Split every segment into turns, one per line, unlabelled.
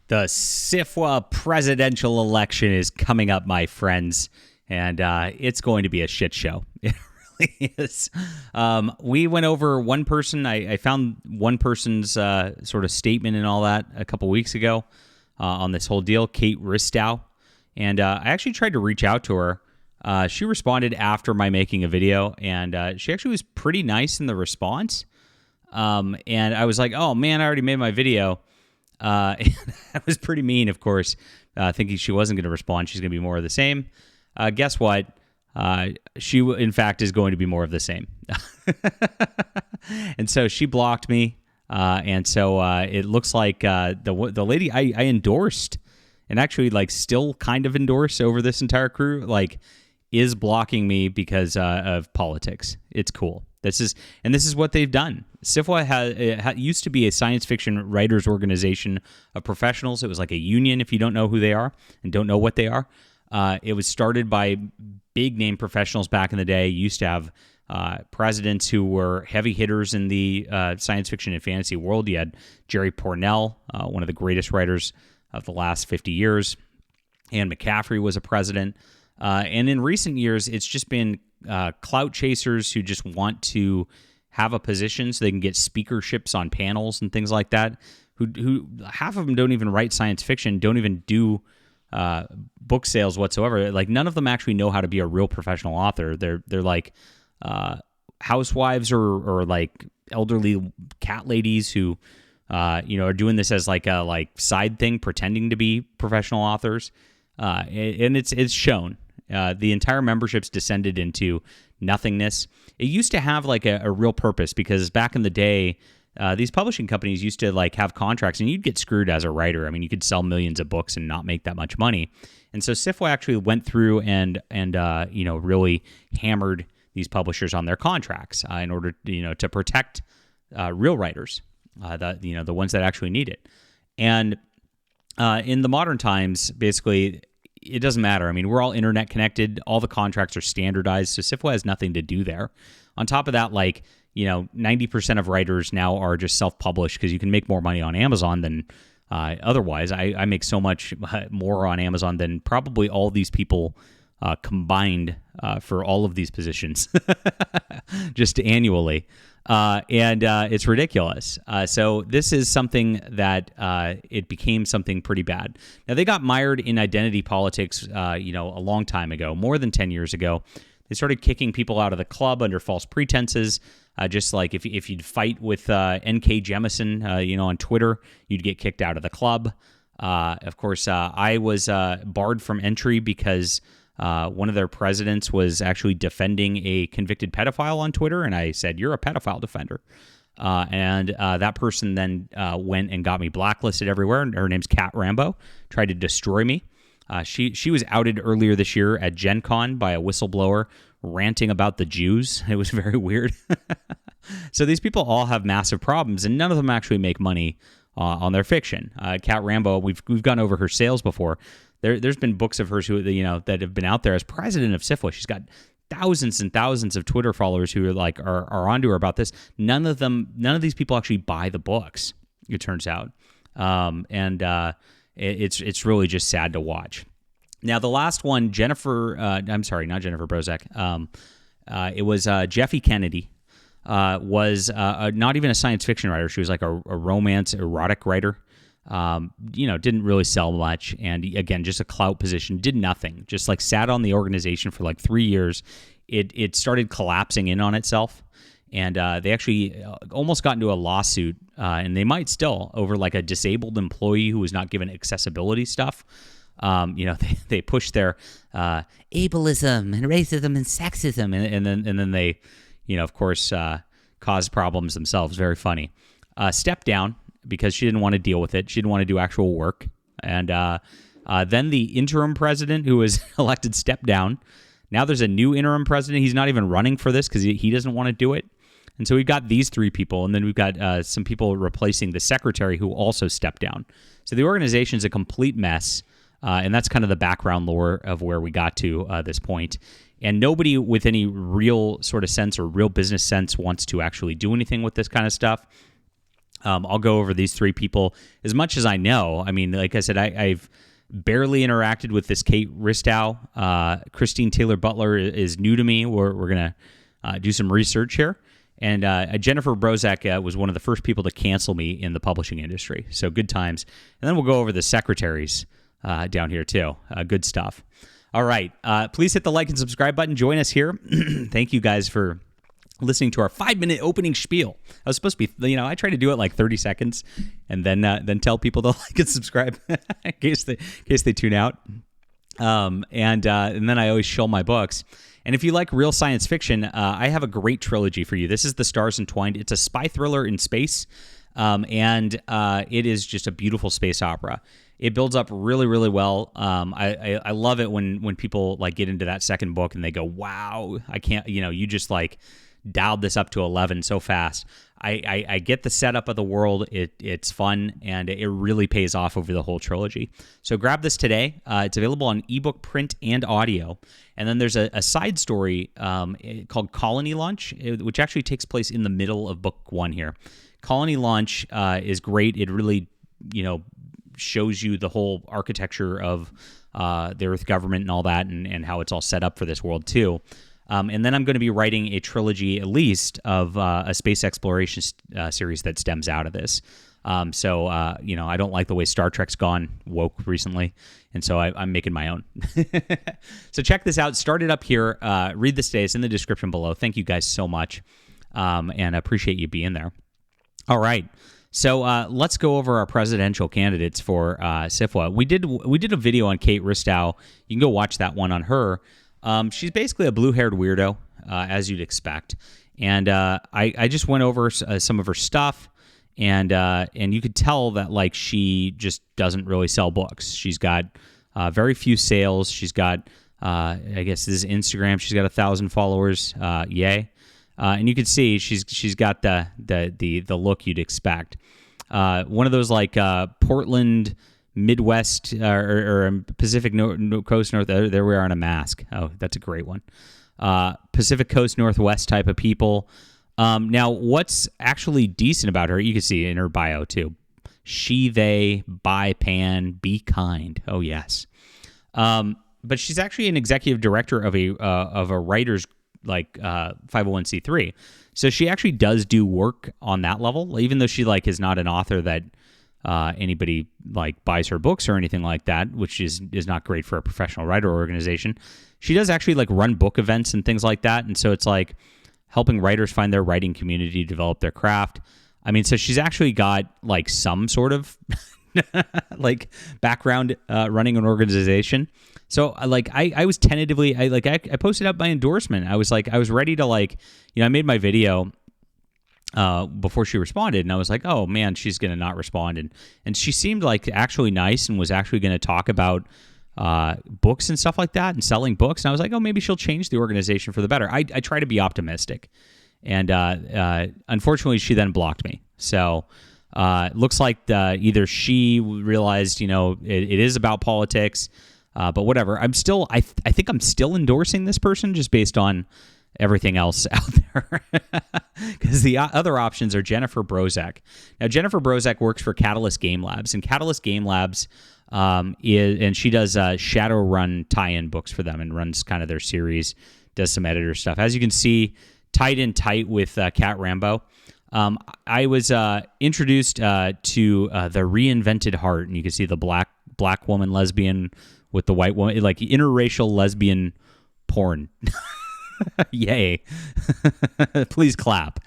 The SFWA presidential election is coming up, my friends, and it's going to be a shit show. It really is. We went over one person. I found one person's sort of statement and all that a couple weeks ago on this whole deal, Kate Ristau, and I actually tried to reach out to her. She responded after my making a video, and she actually was pretty nice in the response. And I was like, oh, man, I already made my video. That was pretty mean, of course, thinking she wasn't going to respond. She's going to be more of the same. Guess what? She, in fact, is going to be more of the same. And so she blocked me. And so it looks like the lady I endorsed and actually like still kind of endorse over this entire crew, like, is blocking me because of politics. It's cool. This is what they've done. SFWA used to be a science fiction writers organization of professionals. It was like a union, if you don't know who they are and don't know what they are. It was started by big name professionals back in the day. Used to have presidents who were heavy hitters in the science fiction and fantasy world. You had Jerry Pournelle, one of the greatest writers of the last 50 years. Anne McCaffrey was a president. And in recent years, it's just been clout chasers who just want to have a position so they can get speakerships on panels and things like that, who half of them don't even write science fiction, don't even do book sales whatsoever. Like, none of them actually know how to be a real professional author. They're like housewives or like elderly cat ladies who are doing this as like a side thing, pretending to be professional authors. And it's shown. The entire membership's descended into nothingness. It used to have like a real purpose, because back in the day, these publishing companies used to like have contracts, and you'd get screwed as a writer. I mean, you could sell millions of books and not make that much money. And so SFWA actually went through and really hammered these publishers on their contracts in order to protect real writers, the ones that actually need it. And in the modern times, basically, it doesn't matter. I mean, we're all internet connected. All the contracts are standardized, so SFWA has nothing to do there. On top of that, 90% of writers now are just self-published because you can make more money on Amazon than otherwise. I make so much more on Amazon than probably all these people combined for all of these positions just annually. And it's ridiculous. So this is something that it became something pretty bad. Now, they got mired in identity politics, a long time ago, more than 10 years ago. They started kicking people out of the club under false pretenses. Just like if you'd fight with N.K. Jemisin, on Twitter, you'd get kicked out of the club. Of course, I was barred from entry because one of their presidents was actually defending a convicted pedophile on Twitter, and I said, "You're a pedophile defender." And that person then went and got me blacklisted everywhere. Her name's Kat Rambo, tried to destroy me. She was outed earlier this year at Gen Con by a whistleblower ranting about the Jews. It was very weird. So these people all have massive problems, and none of them actually make money on their fiction. Kat Rambo, we've gone over her sales before. There's been books of hers who that have been out there as president of SFWA. She's got thousands and thousands of Twitter followers who are onto her about this. None of these people actually buy the books, it turns out, it's really just sad to watch. Now, the last one, I'm sorry, not Jennifer Brozek. It was Jeffy Kennedy. Was not even a science fiction writer. She was like a romance erotic writer. Didn't really sell much, and again, just a clout position, did nothing, just like sat on the organization for like 3 years. It started collapsing in on itself, and they actually almost got into a lawsuit, and they might still, over like a disabled employee who was not given accessibility stuff. They pushed their ableism and racism and sexism, and then they, of course, caused problems themselves. Very funny. Stepped down because she didn't want to deal with it. She didn't want to do actual work. And then the interim president who was elected stepped down. Now there's a new interim president. He's not even running for this because he doesn't want to do it. And so we've got these three people, and then we've got some people replacing the secretary who also stepped down. So the organization's a complete mess, and that's kind of the background lore of where we got to this point. And nobody with any real sort of sense or real business sense wants to actually do anything with this kind of stuff. I'll go over these three people as much as I know. I mean, like I said, I've barely interacted with this Kate Ristau. Christine Taylor-Butler is new to me. We're going to do some research here. And Jennifer Brozek was one of the first people to cancel me in the publishing industry. So good times. And then we'll go over the secretaries down here too. Good stuff. All right. Please hit the like and subscribe button. Join us here. Thank you guys for listening to our 5-minute opening spiel. I was supposed to be, I try to do it like 30 seconds and then tell people to like and subscribe in case they tune out. And then I always shill my books. And if you like real science fiction, I have a great trilogy for you. This is The Stars Entwined. It's a spy thriller in space, and it is just a beautiful space opera. It builds up really, really well. I love it when people like get into that second book and they go, "Wow, I can't!" You just like dialed this up to 11 so fast. I get the setup of the world. It's fun, and it really pays off over the whole trilogy. So grab this today. It's available on ebook, print, and audio. And then there's a side story called Colony Launch, which actually takes place in the middle of book 1 here. Colony Launch is great. It really, shows you the whole architecture of the Earth government and all that, and how it's all set up for this world too. And then I'm going to be writing a trilogy, at least, of a space exploration series that stems out of this. So I don't like the way Star Trek's gone woke recently, and so I'm making my own. So check this out. Start it up here. Read this today. It's in the description below. Thank you guys so much, and I appreciate you being there. All right. So let's go over our presidential candidates for SFWA. We did a video on Kate Ristau. You can go watch that one on her. She's basically a blue-haired weirdo, as you'd expect. And I just went over some of her stuff, and you could tell that like she just doesn't really sell books. She's got very few sales. She's got I guess this is Instagram. She's got 1,000 followers. Yay! And you can see she's got the look you'd expect. One of those like Portland, Midwest or Pacific Coast North. There we are in a mask. Oh, that's a great one. Pacific Coast Northwest type of people. Now, what's actually decent about her? You can see in her bio too. She, they, buy, pan, be kind. Oh yes. But she's actually an executive director of a writer's like 501c3. So she actually does do work on that level, even though she like is not an author that anybody like buys her books or anything like that, which is not great for a professional writer organization. She does actually like run book events and things like that, and so it's like helping writers find their writing community, develop their craft. I mean, so she's actually got like some sort of like background running an organization. So like I was tentatively I posted up my endorsement. I was ready to like, I made my video before she responded, and I was like, oh man, she's gonna not respond, and she seemed like actually nice and was actually gonna talk about books and stuff like that and selling books, and I was like, oh, maybe she'll change the organization for the better. I try to be optimistic, and unfortunately she then blocked me. So it looks like either she realized it is about politics, but whatever. I think I'm still endorsing this person just based on everything else out there, because the other options are Jennifer Brozek. Now, Jennifer Brozek works for Catalyst Game Labs, and Catalyst Game Labs and she does Shadowrun tie-in books for them and runs kind of their series, does some editor stuff. As you can see, tight with Cat Rambo. I was introduced to the Reinvented Heart, and you can see the black woman lesbian with the white woman, like interracial lesbian porn. Yay. Please clap.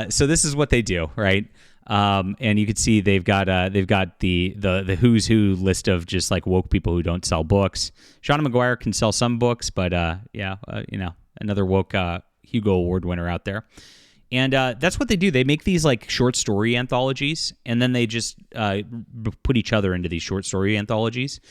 So this is what they do, right? And you can see they've got the who's who list of just like woke people who don't sell books. Shauna McGuire can sell some books, but another woke Hugo Award winner out there. And that's what they do. They make these like short story anthologies, and then they just put each other into these short story anthologies,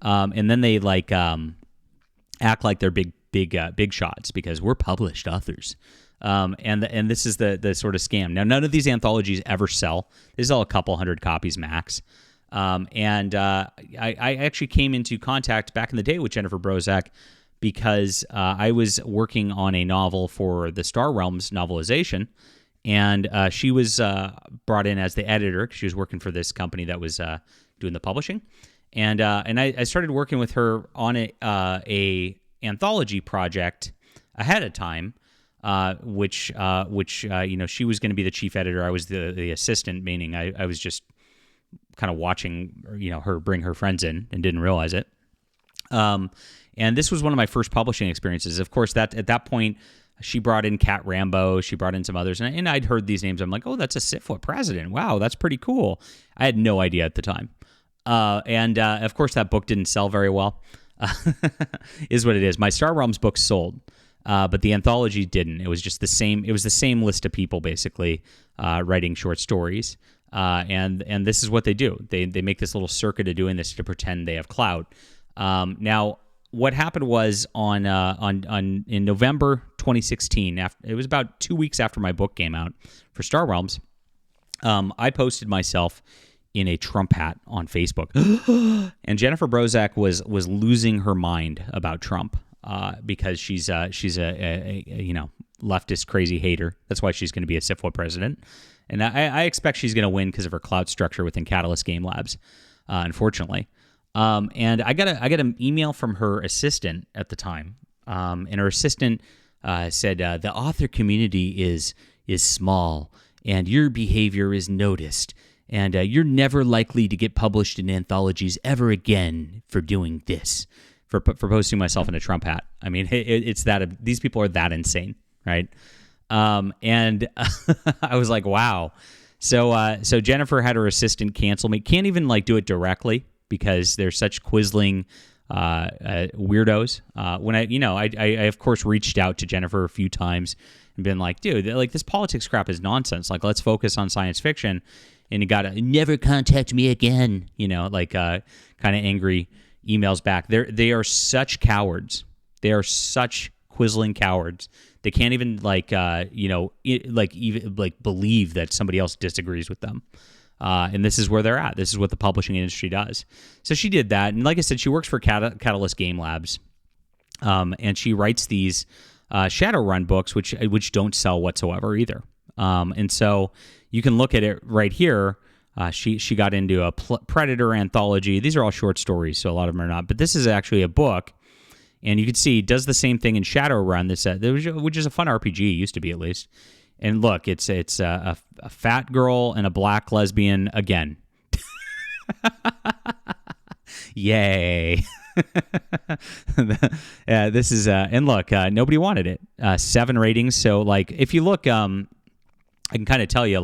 and then they like act like they're big shots because we're published authors. And this is the sort of scam. Now, none of these anthologies ever sell. They sell a couple hundred copies max. I actually came into contact back in the day with Jennifer Brozek because I was working on a novel for the Star Realms novelization, And she was brought in as the editor because she was working for this company that was doing the publishing. And I started working with her on a anthology project ahead of time, which she was going to be the chief editor. I was the assistant, meaning I was just kind of watching her bring her friends in and didn't realize it. And this was one of my first publishing experiences. Of course, that at that point, she brought in Cat Rambo. She brought in some others. And I'd heard these names. I'm like, oh, that's a SFWA president. Wow, that's pretty cool. I had no idea at the time. And of course, that book didn't sell very well, is what it is. My Star Realms book sold, but the anthology didn't. It was just the same. It was the same list of people, basically, writing short stories. And this is what they do. They make this little circuit of doing this to pretend they have clout. Now, what happened was in November 2016, it was about 2 weeks after my book came out for Star Realms, I posted myself in a Trump hat on Facebook, and Jennifer Brozek was losing her mind about Trump because she's a leftist crazy hater. That's why she's going to be a SFWA president, and I expect she's going to win because of her clout structure within Catalyst Game Labs, unfortunately. And I got an email from her assistant at the time, and her assistant said the author community is small, and your behavior is noticed, and you're never likely to get published in anthologies ever again for doing this, for posting myself in a Trump hat. I mean, it's that these people are that insane, right? And I was like, wow. So Jennifer had her assistant cancel me. Can't even do it directly, because they're such quisling weirdos. When I of course reached out to Jennifer a few times and been like, dude, this politics crap is nonsense. Let's focus on science fiction. And you gotta never contact me again. Kind of angry emails back. They are such cowards. They are such quisling cowards. They can't even believe that somebody else disagrees with them. And this is where they're at. This is what the publishing industry does. So she did that. And like I said, she works for Catalyst Game Labs. And she writes these Shadowrun books, which don't sell whatsoever either. And so you can look at it right here. She got into a Predator anthology. These are all short stories, so a lot of them are not. But this is actually a book. And you can see does the same thing in Shadowrun, which is a fun RPG, used to be at least. And look, it's a fat girl and a black lesbian again. Yay. This is and look, nobody wanted it. 7 ratings. So if you look, I can kind of tell you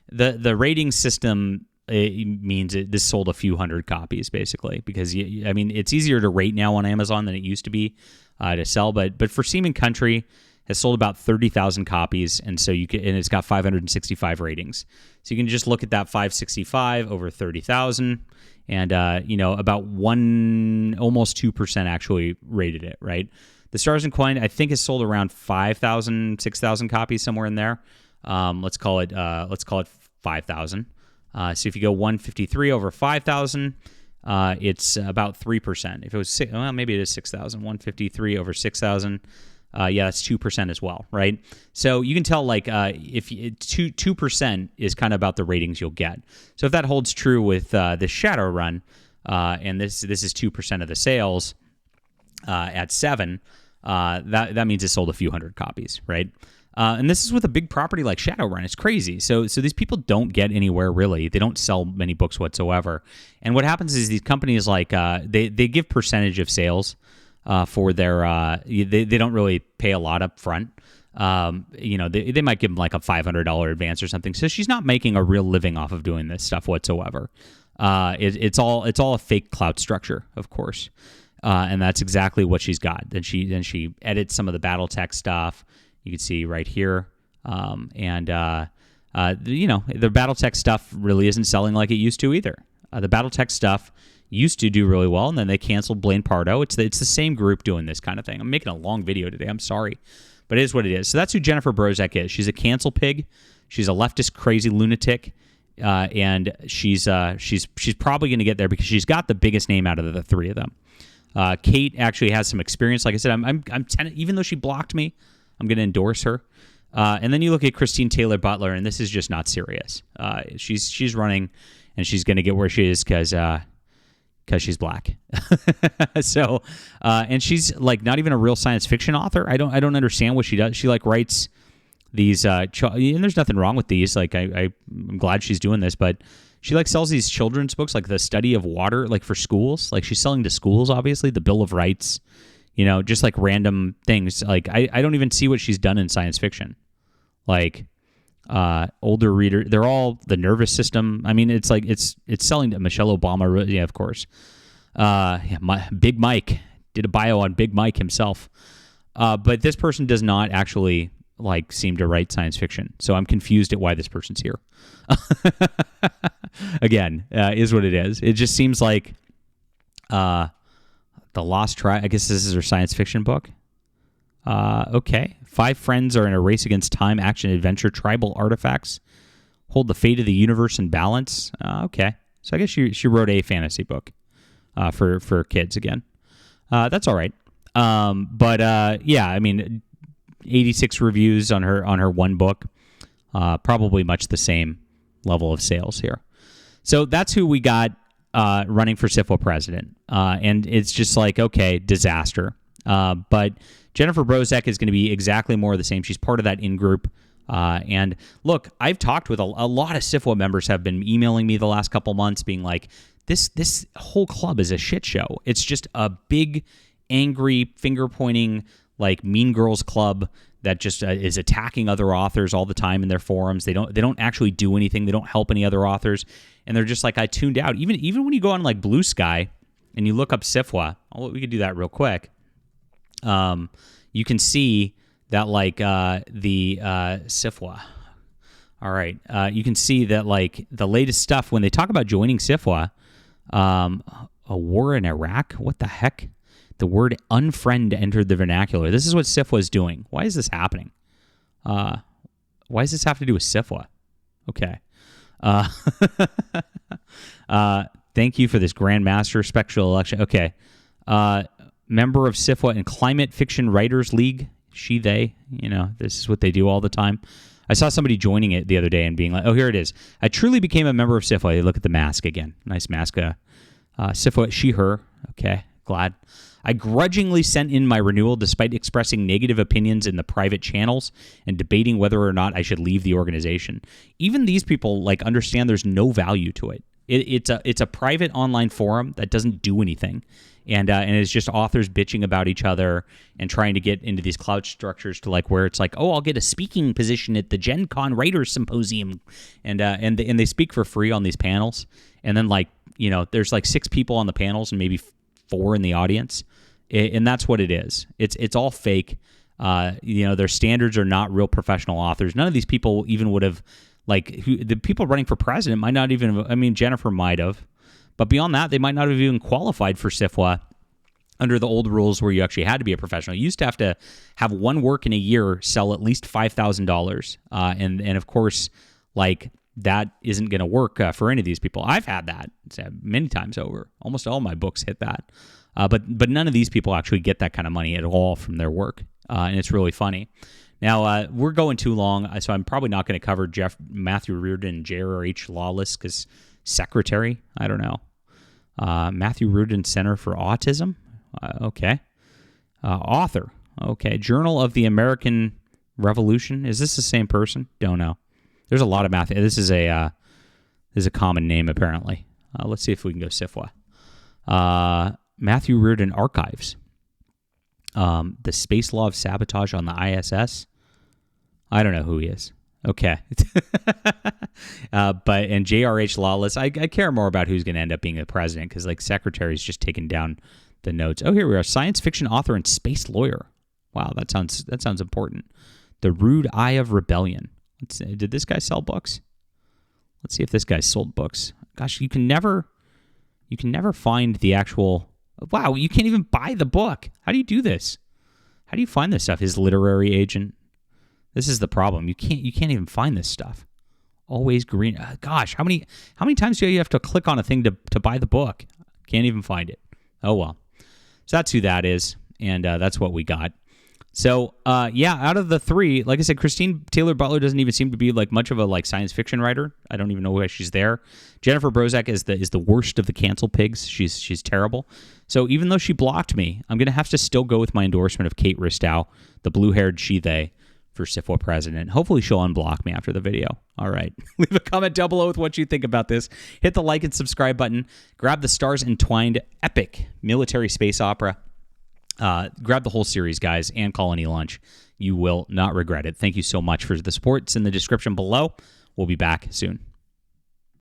the rating system. It means this sold a few hundred copies, basically, because it's easier to rate now on Amazon than it used to be to sell. But for Seaman Country has sold about 30,000 copies, and so and it's got 565 ratings. So you can just look at that 565 over 30,000, and about almost 2% actually rated it, right? The Stars and Coin, I think, has sold around 5,000, 6,000 copies, somewhere in there. Let's call it 5,000. So if you go 153 over 5,000, it's about 3%. If it was maybe it is 6,000. 153 over 6,000. That's 2% as well, right? So you can tell if 2% is kind of about the ratings you'll get. So if that holds true with the Shadowrun, and this is 2% of the sales at 7, that means it sold a few hundred copies, right? And this is with a big property like Shadowrun. It's crazy. So these people don't get anywhere, really. They don't sell many books whatsoever. And what happens is these companies they give percentage of sales for their they don't really pay a lot up front. They might give them a $500 advance or something. So she's not making a real living off of doing this stuff whatsoever. It's all a fake clout structure, of course. And that's exactly what she's got. Then she edits some of the BattleTech stuff. You can see right here. The BattleTech stuff really isn't selling like it used to either. The BattleTech stuff used to do really well, and then they canceled Blaine Pardo. It's the same group doing this kind of thing. I'm making a long video today. I'm sorry. But it is what it is. So that's who Jennifer Brozek is. She's a cancel pig. She's a leftist crazy lunatic. And she's probably going to get there because she's got the biggest name out of the three of them. Kate actually has some experience. Like I said, I'm even though she blocked me, I'm going to endorse her And then you look at Christine Taylor-Butler, and this is just not serious. She's running, and she's going to get where she is because she's black. So, and she's like not even a real science fiction author. I don't understand what she does. She like writes these, and there's nothing wrong with these. Like I'm glad she's doing this, but she like sells these children's books, like the study of water, like for schools. Like she's selling to schools, obviously, the Bill of Rights, just like random things. Like I don't even see what she's done in science fiction. Like older reader, they're all the nervous system. I mean, it's like it's selling to Michelle Obama. Yeah, of course. Big Mike did a bio on Big Mike himself. But this person does not actually like seem to write science fiction. So I'm confused at why this person's here. Again, is what it is. It just seems like The Lost Tribe. I guess this is her science fiction book. Okay. 5 friends are in a race against time, action, adventure, tribal artifacts. Hold the fate of the universe in balance. Okay. So I guess she wrote a fantasy book for kids again. That's all right. But yeah, I mean, 86 reviews on her one book. Probably much the same level of sales here. So that's who we got running for SFWA president. And it's just like, okay, disaster. But Jennifer Brozek is going to be exactly more of the same. She's part of that in-group. And look, I've talked with a lot of SFWA members have been emailing me the last couple months being like, this whole club is a shit show. It's just a big, angry, finger-pointing, like Mean Girls club that just is attacking other authors all the time in their forums. They don't actually do anything. They don't help any other authors. And they're just like, I tuned out. Even when you go on like Blue Sky and you look up SFWA, we could do that real quick. You can see that like the SFWA. All right. You can see that like the latest stuff when they talk about joining SFWA, a war in Iraq. What the heck? The word unfriend entered the vernacular. This is what SFWA is doing. Why is this happening? Why does this have to do with SFWA? Okay. Thank you for this Grandmaster special election. Okay. Member of SFWA and Climate Fiction Writers League. She, they, this is what they do all the time. I saw somebody joining it the other day and being like, oh, here it is. I truly became a member of SFWA. Look at the mask again. Nice mask. SFWA, she, her. Okay, glad. I grudgingly sent in my renewal despite expressing negative opinions in the private channels and debating whether or not I should leave the organization. Even these people like understand there's no value to it. It's a private online forum that doesn't do anything. And it's just authors bitching about each other and trying to get into these clout structures to like where it's like, oh, I'll get a speaking position at the Gen Con Writers Symposium, and they speak for free on these panels, and then like there's like 6 people on the panels and maybe 4 in the audience, and that's what it is. It's all fake. Their standards are not real professional authors. None of these people even would have the people running for president might not even. I mean, Jennifer might have. But beyond that, they might not have even qualified for SFWA under the old rules where you actually had to be a professional. You used to have one work in a year sell at least $5,000. And of course, like that isn't going to work for any of these people. I've had that many times over. Almost all my books hit that. But none of these people actually get that kind of money at all from their work. And it's really funny. Now, we're going too long, so I'm probably not going to cover Matthew Reardon and J.R.H. Lawless because secretary, I don't know. Matthew Reardon Center for Autism. Okay. Author. Okay. Journal of the American Revolution. Is this the same person? Don't know. There's a lot of Matthew. This is a common name apparently. Let's see if we can go SFWA. Matthew Reardon Archives. The Space Law of Sabotage on the ISS. I don't know who he is. Okay. And J.R.H. Lawless, I care more about who's going to end up being the president because like secretary's just taking down the notes. Oh, here we are. Science fiction author and space lawyer. Wow, that sounds important. The Rude Eye of Rebellion. Let's see, did this guy sell books? Let's see if this guy sold books. Gosh, you can never find the actual. Wow, you can't even buy the book. How do you do this? How do you find this stuff? His literary agent. This is the problem. You can't even find this stuff. Always green. Gosh, how many times do you have to click on a thing to buy the book? Can't even find it. Oh well. So that's who that is, and that's what we got. So, yeah, out of the three, like I said, Christine Taylor-Butler doesn't even seem to be like much of a like science fiction writer. I don't even know why she's there. Jennifer Brozek is the worst of the cancel pigs. She's terrible. So even though she blocked me, I'm gonna have to still go with my endorsement of Kate Ristau, the blue-haired she/they for SFWA president. Hopefully she'll unblock me after the video. All right. Leave a comment down below with what you think about this. Hit the like and subscribe button. Grab the Stars Entwined epic military space opera. Grab the whole series, guys, and Colony Lunch. You will not regret it. Thank you so much for the support. It's in the description below. We'll be back soon.